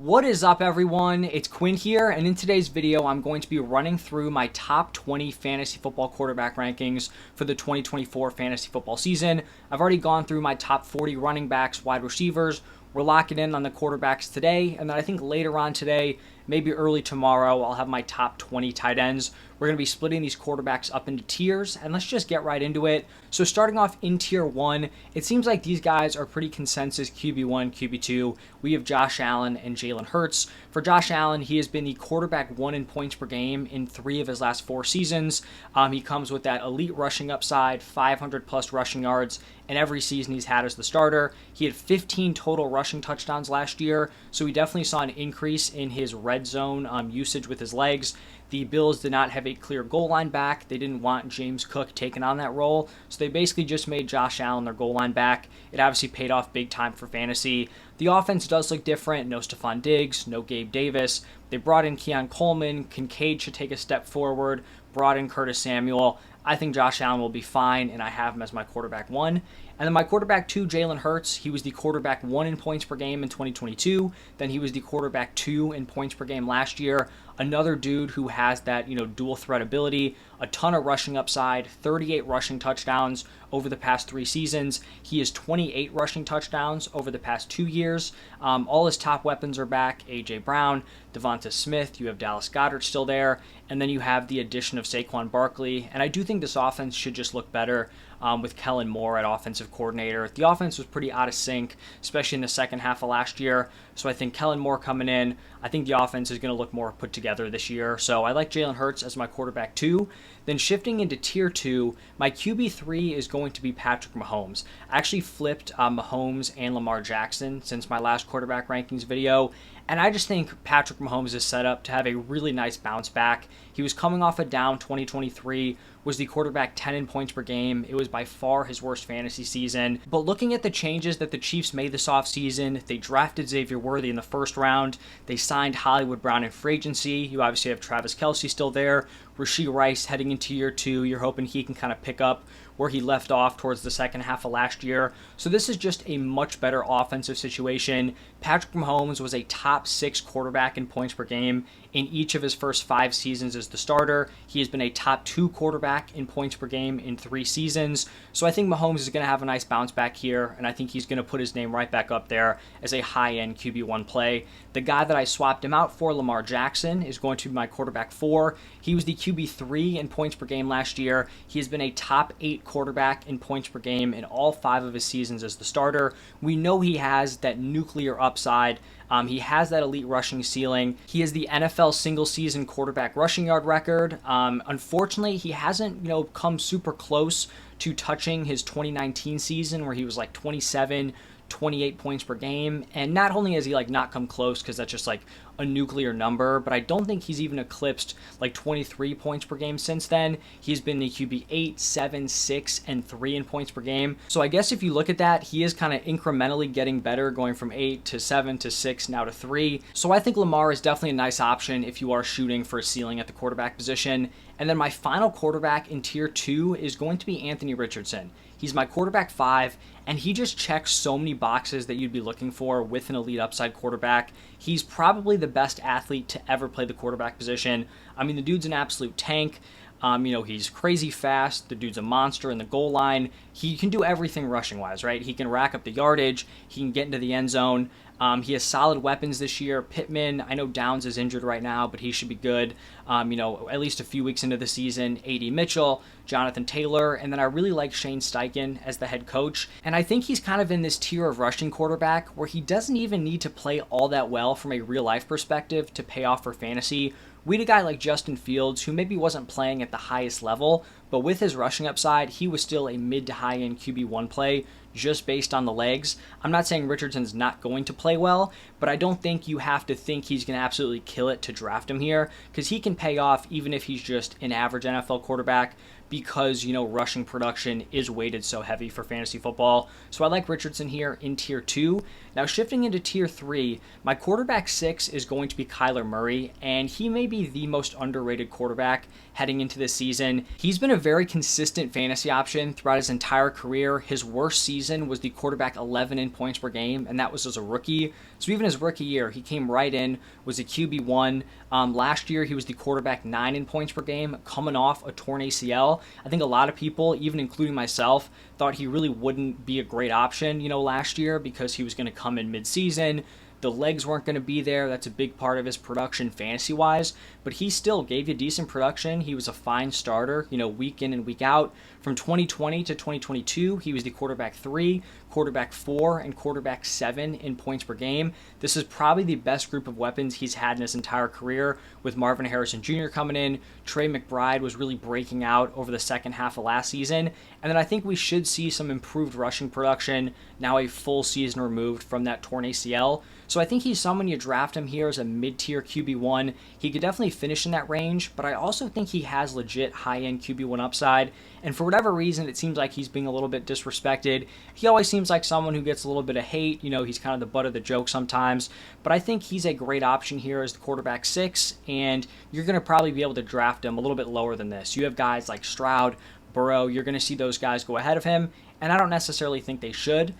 What is up, everyone? It's Quinn here, and in today's video, I'm going to be running through my top 20 fantasy football quarterback rankings for the 2024 fantasy football season. I've already gone through my top 40 running backs, wide receivers. We're locking in on the quarterbacks today, and then I think later on today, maybe early tomorrow, I'll have my top 20 tight ends. We're going to be splitting these quarterbacks up into tiers, and let's just get right into it. So starting off in tier 1, it seems like these guys are pretty consensus QB1, QB2. We have Josh Allen and Jalen Hurts. For Josh Allen, he has been the quarterback 1 in points per game in 3 of his last 4 seasons. He comes with that elite rushing upside, 500 plus rushing yards, and every season he's had as the starter. He had 15 total rushing touchdowns last year, so we definitely saw an increase in his red zone usage with his legs. The Bills did not have a clear goal line back. They didn't want James Cook taking on that role, so they basically just made Josh Allen their goal line back. It obviously paid off big time for fantasy. The offense does look different. No Stephon Diggs, no Gabe Davis. They brought in Keon Coleman. Kincaid should take a step forward. Brought in Curtis Samuel. I think Josh Allen will be fine, and I have him as my quarterback 1. And then my quarterback 2, Jalen Hurts, he was the quarterback 1 in points per game in 2022. Then he was the quarterback 2 in points per game last year. Another dude who has that, dual threat ability, a ton of rushing upside, 38 rushing touchdowns over the past 3 seasons. He has 28 rushing touchdowns over the past 2 years. All his top weapons are back. A.J. Brown, Devonta Smith, you have Dallas Goedert still there, and then you have the addition of Saquon Barkley. And I do think this offense should just look better with Kellen Moore at offensive coordinator. The offense was pretty out of sync, especially in the second half of last year. So I think Kellen Moore coming in, I think the offense is going to look more put together this year. So I like Jalen Hurts as my quarterback 2. Then shifting into tier 2, my QB3 is going to be Patrick Mahomes. I actually flipped Mahomes and Lamar Jackson since my last quarterback rankings video. And I just think Patrick Mahomes is set up to have a really nice bounce back. He was coming off a down 2023, was the quarterback 10 in points per game. It was by far his worst fantasy season. But looking at the changes that the Chiefs made this offseason, they drafted Xavier Worthy in the first round. They signed Hollywood Brown in free agency. You obviously have Travis Kelce still there. Rashee Rice heading into year 2. You're hoping he can kind of pick up where he left off towards the second half of last year. So this is just a much better offensive situation. Patrick Mahomes was a top 6 quarterback in points per game in each of his first 5 seasons as the starter. He has been a top 2 quarterback in points per game in 3 seasons. So I think Mahomes is going to have a nice bounce back here, and I think he's going to put his name right back up there as a high-end QB1 play. The guy that I swapped him out for, Lamar Jackson, is going to be my quarterback 4. He was the QB3 in points per game last year. He has been a top 8 quarterback in points per game in all 5 of his seasons as the starter. We know he has that nuclear upside. He has that elite rushing ceiling. He has the NFL single-season quarterback rushing yard record. Unfortunately, he hasn't, come super close to touching his 2019 season where he was like 28 points per game. And not only has he not come close because that's just a nuclear number, but I don't think he's even eclipsed 23 points per game since then. He's been the QB 8, 7, 6, and 3 in points per game. So I guess if you look at that, he is kind of incrementally getting better, going from 8 to 7 to 6, now to 3. So I think Lamar is definitely a nice option if you are shooting for a ceiling at the quarterback position. And then my final quarterback in tier 2 is going to be Anthony Richardson. He's my quarterback 5, and he just checks so many boxes that you'd be looking for with an elite upside quarterback. He's probably the best athlete to ever play the quarterback position. I mean, the dude's an absolute tank. He's crazy fast. The dude's a monster in the goal line. He can do everything rushing-wise, right? He can rack up the yardage. He can get into the end zone. He has solid weapons this year. Pittman, I know Downs is injured right now, but he should be good. At least a few weeks into the season. A.D. Mitchell, Jonathan Taylor, and then I really like Shane Steichen as the head coach. And I think he's kind of in this tier of rushing quarterback where he doesn't even need to play all that well from a real-life perspective to pay off for fantasy. We had a guy like Justin Fields who maybe wasn't playing at the highest level, but with his rushing upside, he was still a mid to high-end QB1 play just based on the legs. I'm not saying Richardson's not going to play well, but I don't think you have to think he's going to absolutely kill it to draft him here, because he can pay off even if he's just an average NFL quarterback. because, rushing production is weighted so heavy for fantasy football. So I like Richardson here in tier 2. Now shifting into tier 3, my quarterback 6 is going to be Kyler Murray, and he may be the most underrated quarterback heading into this season. He's been a very consistent fantasy option throughout his entire career. His worst season was the quarterback 11 in points per game, and that was as a rookie. So even his rookie year, he came right in, was a QB1. Last year, he was the quarterback 9 in points per game, coming off a torn ACL. I think a lot of people, even including myself, thought he really wouldn't be a great option, last year because he was going to come in mid-season. The legs weren't going to be there. That's a big part of his production fantasy-wise, but he still gave you decent production. He was a fine starter, week in and week out. From 2020 to 2022, he was the quarterback 3, quarterback 4, and quarterback 7 in points per game. This is probably the best group of weapons he's had in his entire career, with Marvin Harrison Jr. coming in. Trey McBride was really breaking out over the second half of last season. And then I think we should see some improved rushing production now a full season removed from that torn ACL. So I think he's someone you draft him here as a mid-tier QB1. He could definitely finish in that range, but I also think he has legit high-end QB1 upside. And for whatever reason, it seems like he's being a little bit disrespected. He always seems like someone who gets a little bit of hate. He's kind of the butt of the joke sometimes. But I think he's a great option here as the quarterback 6, and you're going to probably be able to draft him a little bit lower than this. You have guys like Stroud, Burrow, you're going to see those guys go ahead of him, and I don't necessarily think they should.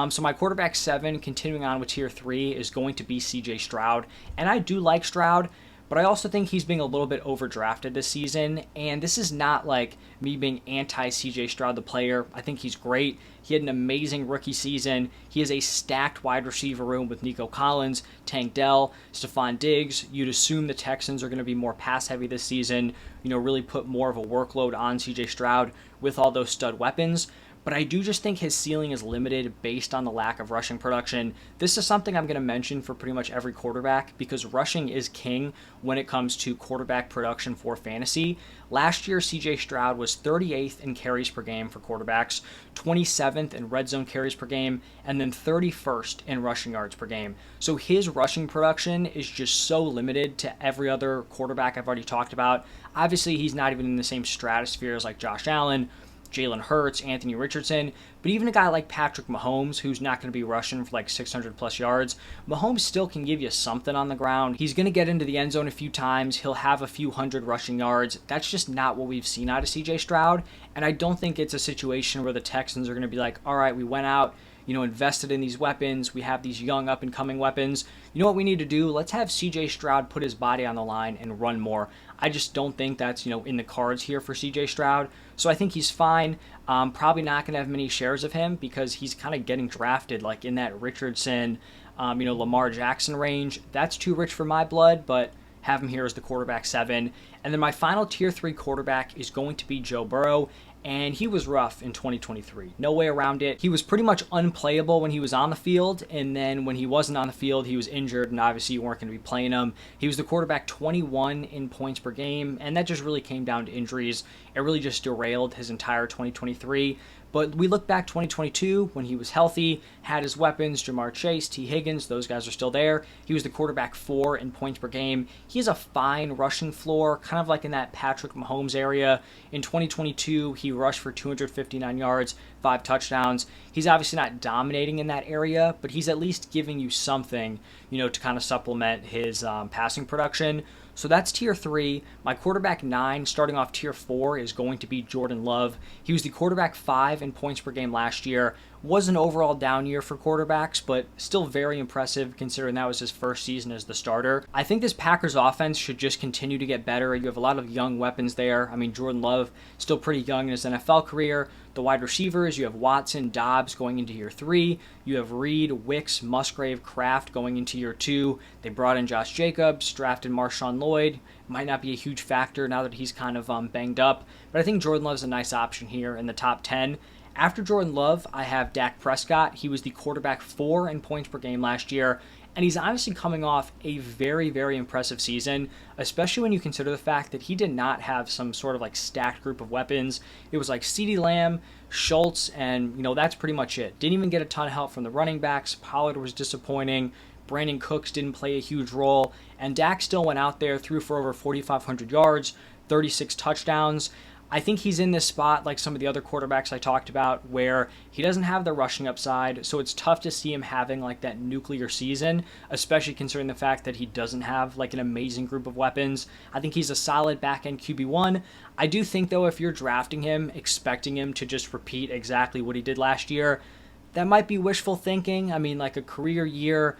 So my quarterback 7, continuing on with tier 3, is going to be CJ Stroud, and I do like Stroud, but I also think he's being a little bit overdrafted this season, and this is not like me being anti-CJ Stroud the player. I think he's great. He had an amazing rookie season. He has a stacked wide receiver room with Nico Collins, Tank Dell, Stephon Diggs. You'd assume the Texans are going to be more pass-heavy this season, really put more of a workload on CJ Stroud with all those stud weapons. But I do just think his ceiling is limited based on the lack of rushing production. This is something I'm going to mention for pretty much every quarterback because rushing is king when it comes to quarterback production for fantasy. Last year, CJ Stroud was 38th in carries per game for quarterbacks, 27th in red zone carries per game, and then 31st in rushing yards per game. So his rushing production is just so limited to every other quarterback I've already talked about. Obviously, he's not even in the same stratosphere as like Josh Allen, Jalen Hurts, Anthony Richardson, but even a guy like Patrick Mahomes, who's not going to be rushing for like 600 plus yards, Mahomes still can give you something on the ground. He's going to get into the end zone a few times. He'll have a few hundred rushing yards. That's just not what we've seen out of CJ Stroud, and I don't think it's a situation where the Texans are going to be like, all right, we went out, invested in these weapons. We have these young up-and-coming weapons. You know what we need to do? Let's have CJ Stroud put his body on the line and run more. I just don't think that's, in the cards here for CJ Stroud. So I think he's fine. Probably not going to have many shares of him because he's kind of getting drafted like in that Richardson, Lamar Jackson range. That's too rich for my blood, but have him here as the quarterback 7. And then my final tier 3 quarterback is going to be Joe Burrow. And he was rough in 2023. No way around it. He was pretty much unplayable when he was on the field, and then when he wasn't on the field, he was injured, and obviously you weren't going to be playing him. He was the quarterback 21 in points per game, and that just really came down to injuries. It really just derailed his entire 2023. But we look back 2022 when he was healthy, had his weapons, Jamar Chase, T. Higgins, those guys are still there. He was the quarterback 4 in points per game. He has a fine rushing floor, kind of like in that Patrick Mahomes area. In 2022, he rushed for 259 yards, 5 touchdowns. He's obviously not dominating in that area, but he's at least giving you something, to kind of supplement his passing production. So that's tier 3. My quarterback 9, starting off tier 4, is going to be Jordan Love. He was the quarterback 5 in points per game last year. Was an overall down year for quarterbacks, but still very impressive considering that was his first season as the starter. I think this Packers offense should just continue to get better. You have a lot of young weapons there. I mean, Jordan Love, still pretty young in his NFL career. The wide receivers, you have Watson, Dobbs going into year 3. You have Reed, Wicks, Musgrave, Kraft going into year 2. They brought in Josh Jacobs, drafted Marshawn Lloyd. Might not be a huge factor now that he's kind of banged up, but I think Jordan Love's a nice option here in the top 10. After Jordan Love, I have Dak Prescott. He was the quarterback 4 in points per game last year, and he's obviously coming off a very, very impressive season, especially when you consider the fact that he did not have some sort of like stacked group of weapons. It was like CeeDee Lamb, Schultz, and that's pretty much it. Didn't even get a ton of help from the running backs. Pollard was disappointing. Brandon Cooks didn't play a huge role, and Dak still went out there, threw for over 4,500 yards, 36 touchdowns. I think he's in this spot like some of the other quarterbacks I talked about where he doesn't have the rushing upside, so it's tough to see him having like that nuclear season, especially considering the fact that he doesn't have like an amazing group of weapons. I think he's a solid back-end QB1. I do think though if you're drafting him expecting him to just repeat exactly what he did last year, that might be wishful thinking. I mean, like a career year,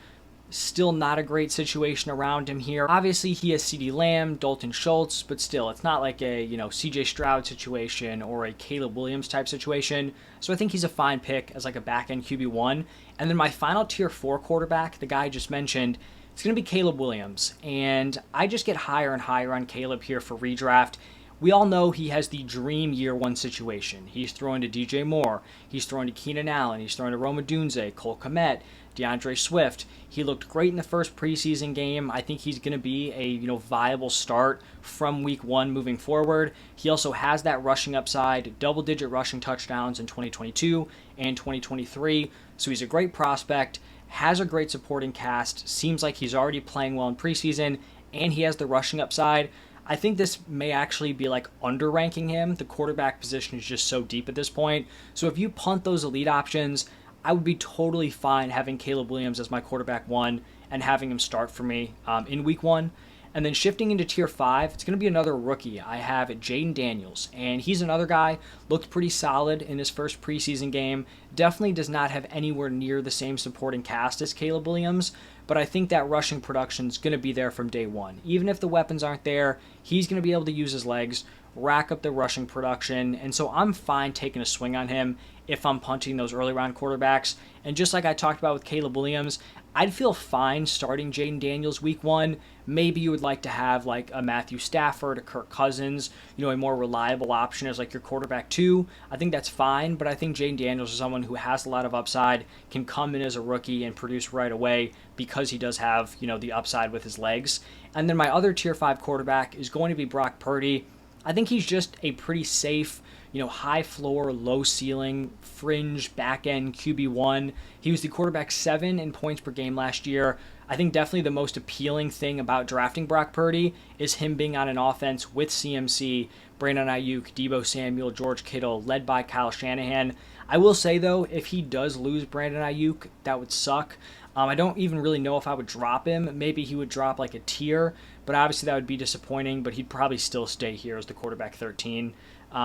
still not a great situation around him here. Obviously, he has CeeDee Lamb, Dalton Schultz, but still, it's not like a, CJ Stroud situation or a Caleb Williams type situation. So I think he's a fine pick as like a back-end QB1. And then my final tier 4 quarterback, the guy I just mentioned, it's going to be Caleb Williams. And I just get higher and higher on Caleb here for redraft. We all know he has the dream year 1 situation. He's throwing to DJ Moore. He's throwing to Keenan Allen. He's throwing to Rome Odunze, Cole Kmet, DeAndre Swift. He looked great in the first preseason game. I think he's going to be a viable start from week 1 moving forward. He also has that rushing upside, double-digit rushing touchdowns in 2022 and 2023. So he's a great prospect, has a great supporting cast, seems like he's already playing well in preseason, and he has the rushing upside. I think this may actually be like underranking him. The quarterback position is just so deep at this point. So if you punt those elite options, I would be totally fine having Caleb Williams as my quarterback 1 and having him start for me in week 1. And then shifting into tier 5, it's going to be another rookie. I have Jaden Daniels, and he's another guy, looked pretty solid in his first preseason game. Definitely does not have anywhere near the same supporting cast as Caleb Williams, but I think that rushing production is going to be there from day 1. Even if the weapons aren't there, he's going to be able to use his legs, rack up the rushing production, and so I'm fine taking a swing on him if I'm punting those early round quarterbacks. And just like I talked about with Caleb Williams, I'd feel fine starting Jaden Daniels week 1. Maybe you would like to have like a Matthew Stafford, a Kirk Cousins, a more reliable option as like your quarterback 2. I think that's fine, but I think Jaden Daniels is someone who has a lot of upside, can come in as a rookie and produce right away because he does have, the upside with his legs. And then my other tier 5 quarterback is going to be Brock Purdy. I think he's just a pretty safe, high floor, low ceiling, fringe, back end QB1. He was the quarterback 7 in points per game last year. I think definitely the most appealing thing about drafting Brock Purdy is him being on an offense with CMC, Brandon Ayuk, Deebo Samuel, George Kittle, led by Kyle Shanahan. I will say, though, if he does lose Brandon Ayuk, that would suck. I don't even really know if I would drop him. Maybe he would drop like a tier, but obviously that would be disappointing, but he'd probably still stay here as the quarterback 13.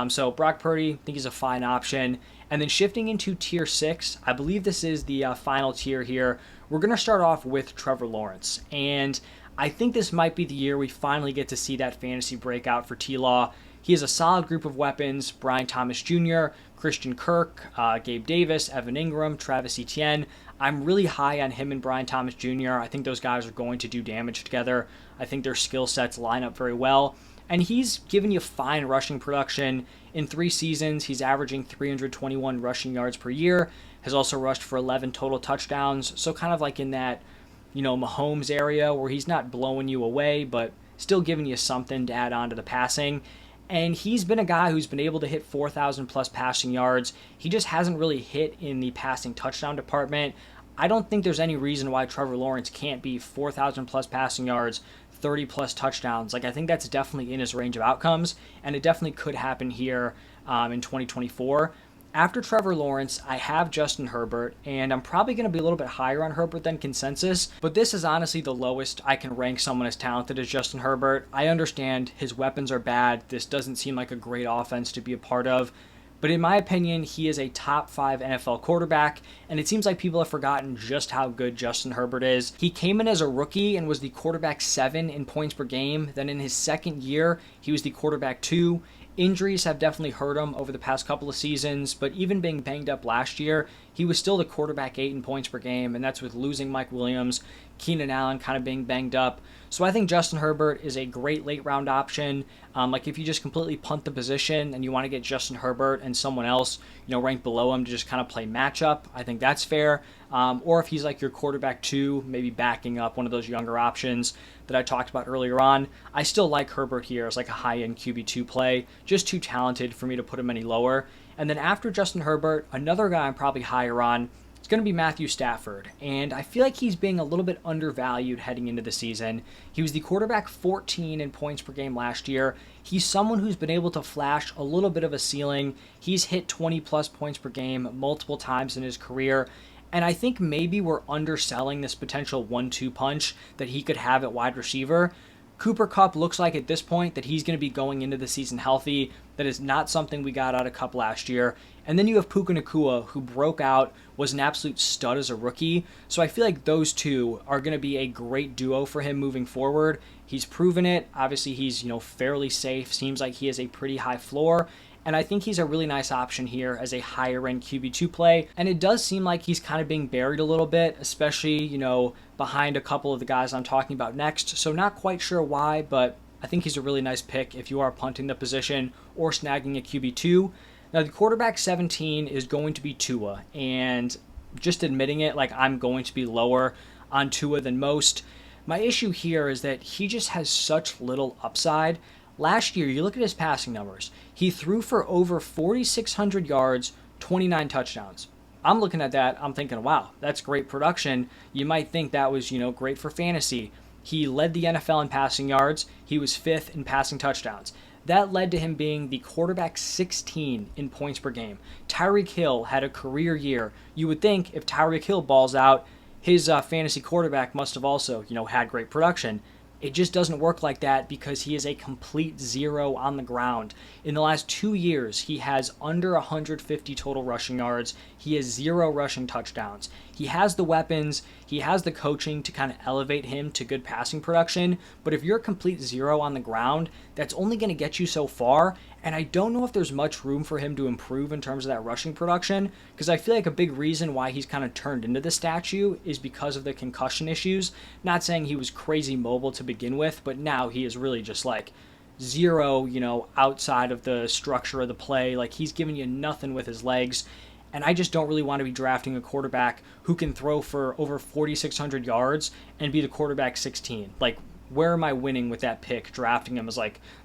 So Brock Purdy, I think he's a fine option. And then shifting into tier 6, I believe this is the final tier here. We're going to start off with Trevor Lawrence. And I think this might be the year we finally get to see that fantasy breakout for T-Law. He has a solid group of weapons: Brian Thomas Jr., Christian Kirk, Gabe Davis, Evan Ingram, Travis Etienne. I'm really high on him and Brian Thomas Jr. I think those guys are going to do damage together. I think their skill sets line up very well. And he's given you fine rushing production. In 3 seasons, he's averaging 321 rushing yards per year, has also rushed for 11 total touchdowns. So kind of like in that, Mahomes area where he's not blowing you away, but still giving you something to add on to the passing. And he's been a guy who's been able to hit 4,000 plus passing yards. He just hasn't really hit in the passing touchdown department. I don't think there's any reason why Trevor Lawrence can't be 4,000 plus passing yards, 30 plus touchdowns. Like, I think that's definitely in his range of outcomes, and it definitely could happen here in 2024. After Trevor Lawrence, I have Justin Herbert, and I'm probably going to be a little bit higher on Herbert than consensus, but this is honestly the lowest I can rank someone as talented as Justin Herbert. I understand his weapons are bad. This doesn't seem like a great offense to be a part of, but in my opinion, he is a top 5 NFL quarterback, and it seems like people have forgotten just how good Justin Herbert is. He came in as a rookie and was the quarterback 7 in points per game. Then in his second year, he was the quarterback 2. Injuries have definitely hurt him over the past couple of seasons, but even being banged up last year, he was still the quarterback 8 in points per game, and that's with losing Mike Williams, Keenan Allen kind of being banged up. So I think Justin Herbert is a great late round option. Like if you just completely punt the position and you want to get Justin Herbert and someone else, ranked below him to just kind of play matchup, I think that's fair. Or if he's like your quarterback 2, maybe backing up one of those younger options that I talked about earlier on, I still like Herbert here as like a high-end QB2 play, just too talented for me to put him any lower. And then after Justin Herbert, another guy I'm probably higher on, it's going to be Matthew Stafford, and I feel like he's being a little bit undervalued heading into the season. He was the quarterback 14 in points per game last year. He's someone who's been able to flash a little bit of a ceiling. He's hit 20 plus points per game multiple times in his career, and I think maybe we're underselling this potential 1-2 punch that he could have at wide receiver. Cooper Kupp looks like at this point that he's going to be going into the season healthy. That is not something we got out of Kupp last year. And then you have Puka Nacua, who broke out, was an absolute stud as a rookie. So I feel like those two are going to be a great duo for him moving forward. He's proven it. Obviously, he's fairly safe. Seems like he has a pretty high floor. And I think he's a really nice option here as a higher-end QB2 play. And it does seem like he's kind of being buried a little bit, especially, behind a couple of the guys I'm talking about next. So not quite sure why, but I think he's a really nice pick if you are punting the position or snagging a QB2. Now, the quarterback 17 is going to be Tua. And just admitting it, I'm going to be lower on Tua than most. My issue here is that he just has such little upside. Last year, you look at his passing numbers. He threw for over 4,600 yards, 29 touchdowns. I'm looking at that, I'm thinking, wow, that's great production. You might think that was, great for fantasy. He led the NFL in passing yards. He was 5th in passing touchdowns. That led to him being the quarterback 16 in points per game. Tyreek Hill had a career year. You would think if Tyreek Hill balls out, his fantasy quarterback must have also, had great production. It just doesn't work like that because he is a complete zero on the ground. In the last 2 years, he has under 150 total rushing yards. He has 0 rushing touchdowns. He has the weapons. He has the coaching to kind of elevate him to good passing production. But if you're a complete zero on the ground, that's only going to get you so far. And I don't know if there's much room for him to improve in terms of that rushing production, because I feel like a big reason why he's kind of turned into the statue is because of the concussion issues. Not saying he was crazy mobile to begin with, but now he is really just zero, outside of the structure of the play. He's giving you nothing with his legs. And I just don't really want to be drafting a quarterback who can throw for over 4,600 yards and be the quarterback 16. Where am I winning with that pick, drafting him as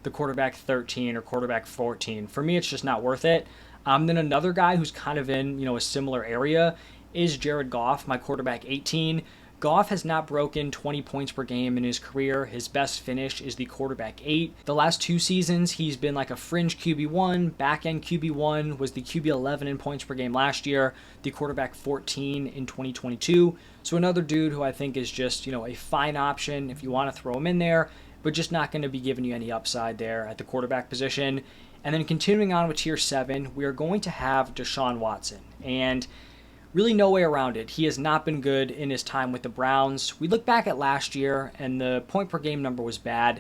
the quarterback 13 or quarterback 14? For me, it's just not worth it. Then another guy who's kind of in, a similar area is Jared Goff, my quarterback 18. Goff has not broken 20 points per game in his career. His best finish is the quarterback 8. The last 2 seasons, he's been a fringe QB1, back-end QB1, was the QB 11 in points per game last year, the quarterback 14 in 2022. So another dude who I think is just, a fine option if you want to throw him in there, but just not going to be giving you any upside there at the quarterback position. And then continuing on with tier 7, we are going to have Deshaun Watson. And really no way around it. He has not been good in his time with the Browns. We look back at last year, and the point per game number was bad,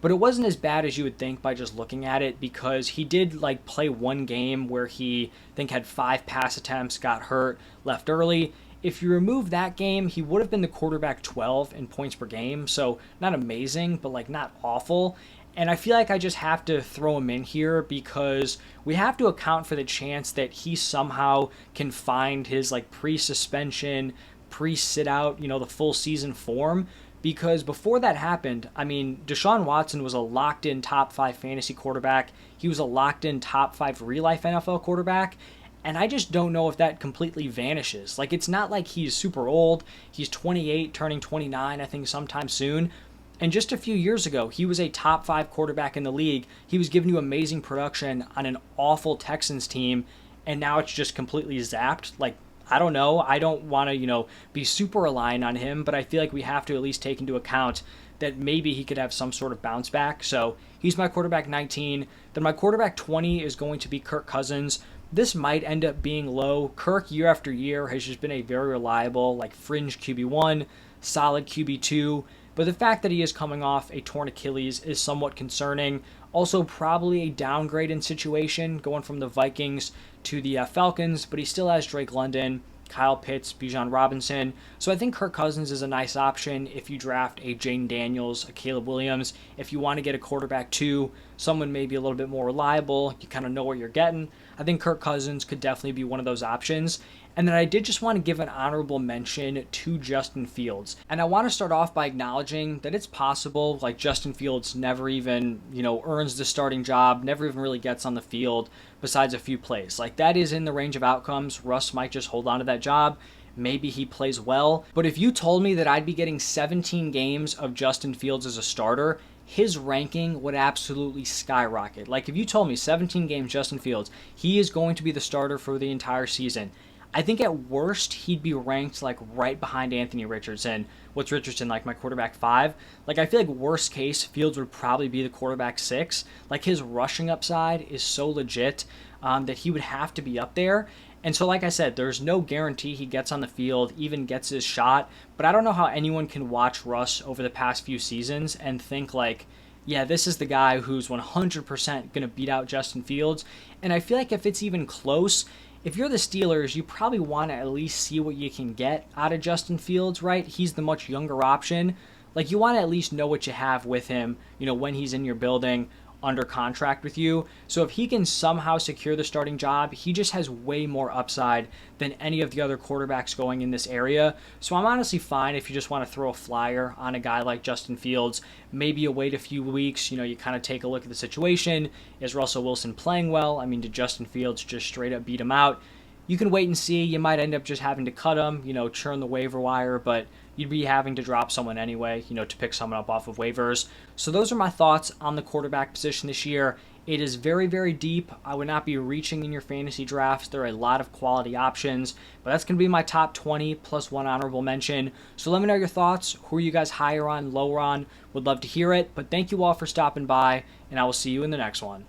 but it wasn't as bad as you would think by just looking at it, because he did play one game where he, I think, had 5 pass attempts, got hurt, left early. If you remove that game, he would have been the quarterback 12 in points per game, so not amazing, but not awful. And I feel like I just have to throw him in here because we have to account for the chance that he somehow can find his pre-suspension, pre-sit-out, the full season form. Because before that happened, Deshaun Watson was a locked-in top 5 fantasy quarterback. He was a locked-in top 5 real-life NFL quarterback. And I just don't know if that completely vanishes. It's not like he's super old. He's 28, turning 29, I think, sometime soon. And just a few years ago, he was a top 5 quarterback in the league. He was giving you amazing production on an awful Texans team, and now it's just completely zapped. I don't know. I don't want to, be super reliant on him, but I feel like we have to at least take into account that maybe he could have some sort of bounce back. So he's my quarterback 19. Then my quarterback 20 is going to be Kirk Cousins. This might end up being low. Kirk, year after year, has just been a very reliable, fringe QB1, solid QB2. But the fact that he is coming off a torn Achilles is somewhat concerning. Also, probably a downgrade in situation, going from the Vikings to the Falcons, but he still has Drake London, Kyle Pitts, Bijan Robinson. So I think Kirk Cousins is a nice option if you draft a Jaden Daniels, a Caleb Williams. If you want to get a quarterback too, someone maybe a little bit more reliable, you kind of know what you're getting. I think Kirk Cousins could definitely be one of those options. And then I did just want to give an honorable mention to Justin Fields. And I want to start off by acknowledging that it's possible, Justin Fields never even, earns the starting job, never even really gets on the field besides a few plays. That is in the range of outcomes. Russ might just hold on to that job. maybe he plays well. But if you told me that I'd be getting 17 games of Justin Fields as a starter, his ranking would absolutely skyrocket. Like if you told me 17 games Justin Fields, he is going to be the starter for the entire season, I think at worst he'd be ranked like right behind Anthony Richardson. What's Richardson, like my quarterback 5? Like I feel like worst case Fields would probably be the quarterback 6. Like his rushing upside is so legit that he would have to be up there. And so like I said, there's no guarantee he gets on the field, even gets his shot. But I don't know how anyone can watch Russ over the past few seasons and think like, yeah, this is the guy who's 100% going to beat out Justin Fields. And I feel like if it's even close, if you're the Steelers, you probably want to at least see what you can get out of Justin Fields, right? He's the much younger option. Like, you want to at least know what you have with him, when he's in your building under contract with you. So if he can somehow secure the starting job, he just has way more upside than any of the other quarterbacks going in this area. So I'm honestly fine if you just want to throw a flyer on a guy like Justin Fields. Maybe you wait a few weeks, you kind of take a look at the situation. Is Russell Wilson playing well? I mean, did Justin Fields just straight up beat him out? You can wait and see. You might end up just having to cut him, churn the waiver wire, but you'd be having to drop someone anyway, to pick someone up off of waivers. So those are my thoughts on the quarterback position this year. It is very, very deep. I would not be reaching in your fantasy drafts. There are a lot of quality options, but that's going to be my top 20 plus one honorable mention. So let me know your thoughts. Who are you guys higher on, lower on? Would love to hear it. But thank you all for stopping by, and I will see you in the next one.